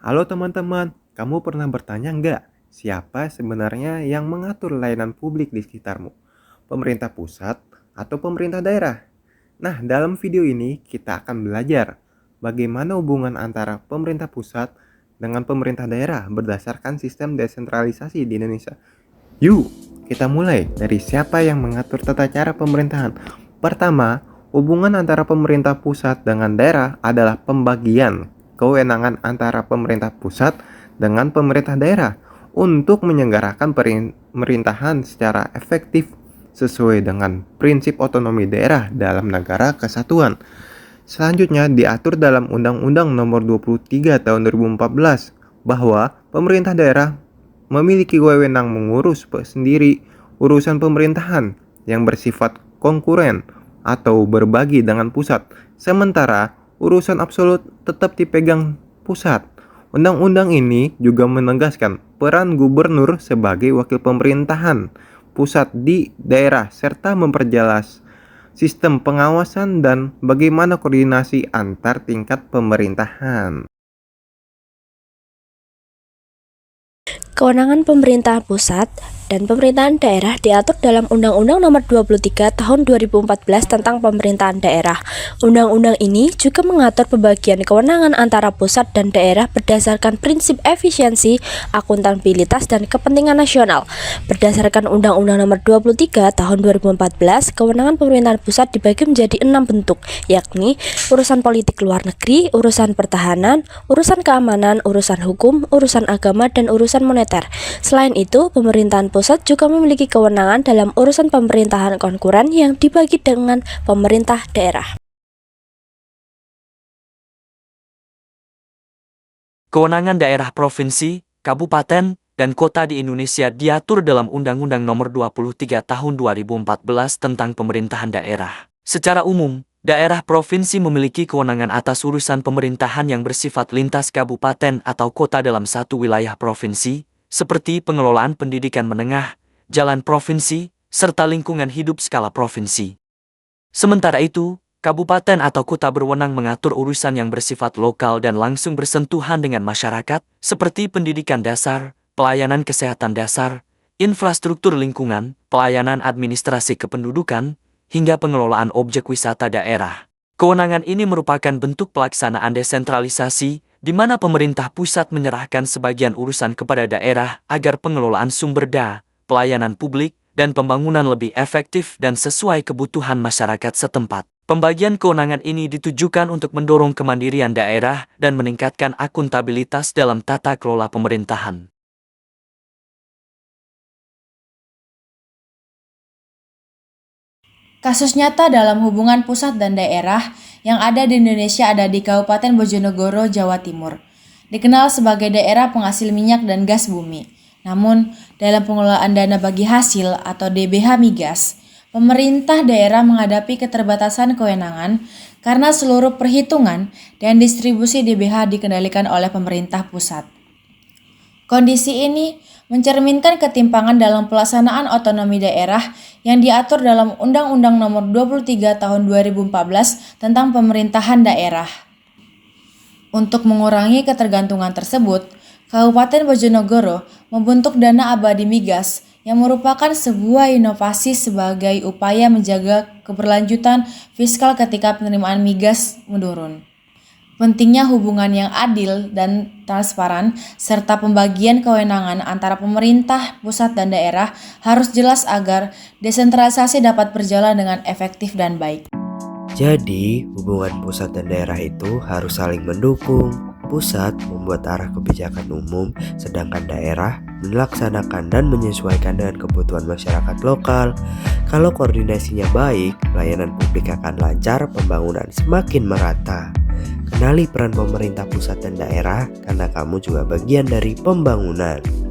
Halo teman-teman, kamu pernah bertanya nggak siapa sebenarnya yang mengatur layanan publik di sekitarmu? Pemerintah pusat atau pemerintah daerah? Nah, dalam video ini kita akan belajar bagaimana hubungan antara pemerintah pusat dengan pemerintah daerah berdasarkan sistem desentralisasi di Indonesia. Yuk, kita mulai dari siapa yang mengatur tata cara pemerintahan. Pertama, hubungan antara pemerintah pusat dengan daerah adalah pembagian kewenangan antara pemerintah pusat dengan pemerintah daerah untuk menyelenggarakan pemerintahan secara efektif sesuai dengan prinsip otonomi daerah dalam negara kesatuan. Selanjutnya diatur dalam Undang-Undang Nomor 23 Tahun 2014 bahwa pemerintah daerah memiliki wewenang mengurus sendiri urusan pemerintahan yang bersifat konkuren atau berbagi dengan pusat, sementara urusan absolut tetap dipegang pusat. Undang-undang ini juga menegaskan peran gubernur sebagai wakil pemerintahan pusat di daerah serta memperjelas sistem pengawasan dan bagaimana koordinasi antar tingkat pemerintahan. Kewenangan pemerintah pusat dan pemerintahan daerah diatur dalam Undang-Undang Nomor 23 Tahun 2014 tentang Pemerintahan Daerah. Undang-undang ini juga mengatur pembagian kewenangan antara pusat dan daerah berdasarkan prinsip efisiensi, akuntabilitas, dan kepentingan nasional. Berdasarkan Undang-Undang Nomor 23 Tahun 2014, kewenangan pemerintahan pusat dibagi menjadi 6 bentuk, yakni urusan politik luar negeri, urusan pertahanan, urusan keamanan, urusan hukum, urusan agama, dan urusan moneter. Selain itu, pemerintahan pusat juga memiliki kewenangan dalam urusan pemerintahan konkuren yang dibagi dengan pemerintah daerah. Kewenangan daerah provinsi, kabupaten, dan kota di Indonesia diatur dalam Undang-Undang Nomor 23 Tahun 2014 tentang pemerintahan daerah. Secara umum, daerah provinsi memiliki kewenangan atas urusan pemerintahan yang bersifat lintas kabupaten atau kota dalam satu wilayah provinsi, seperti pengelolaan pendidikan menengah, jalan provinsi, serta lingkungan hidup skala provinsi. Sementara itu, kabupaten atau kota berwenang mengatur urusan yang bersifat lokal dan langsung bersentuhan dengan masyarakat, seperti pendidikan dasar, pelayanan kesehatan dasar, infrastruktur lingkungan, pelayanan administrasi kependudukan, hingga pengelolaan objek wisata daerah. Kewenangan ini merupakan bentuk pelaksanaan desentralisasi, di mana pemerintah pusat menyerahkan sebagian urusan kepada daerah agar pengelolaan sumber daya, pelayanan publik, dan pembangunan lebih efektif dan sesuai kebutuhan masyarakat setempat. Pembagian kewenangan ini ditujukan untuk mendorong kemandirian daerah dan meningkatkan akuntabilitas dalam tata kelola pemerintahan. Kasus nyata dalam hubungan pusat dan daerah yang ada di Indonesia ada di Kabupaten Bojonegoro, Jawa Timur. Dikenal sebagai daerah penghasil minyak dan gas bumi. Namun, dalam pengelolaan dana bagi hasil atau DBH migas, pemerintah daerah menghadapi keterbatasan kewenangan karena seluruh perhitungan dan distribusi DBH dikendalikan oleh pemerintah pusat. Kondisi ini mencerminkan ketimpangan dalam pelaksanaan otonomi daerah yang diatur dalam Undang-Undang Nomor 23 Tahun 2014 tentang Pemerintahan Daerah. Untuk mengurangi ketergantungan tersebut, Kabupaten Bojonegoro membentuk Dana Abadi Migas yang merupakan sebuah inovasi sebagai upaya menjaga keberlanjutan fiskal ketika penerimaan migas menurun. Pentingnya hubungan yang adil dan transparan serta pembagian kewenangan antara pemerintah pusat dan daerah harus jelas agar desentralisasi dapat berjalan dengan efektif dan baik. Jadi, hubungan pusat dan daerah itu harus saling mendukung. Pusat membuat arah kebijakan umum, sedangkan daerah melaksanakan dan menyesuaikan dengan kebutuhan masyarakat lokal. Kalau koordinasinya baik, layanan publik akan lancar, pembangunan semakin merata. Kenali peran pemerintah pusat dan daerah karena kamu juga bagian dari pembangunan.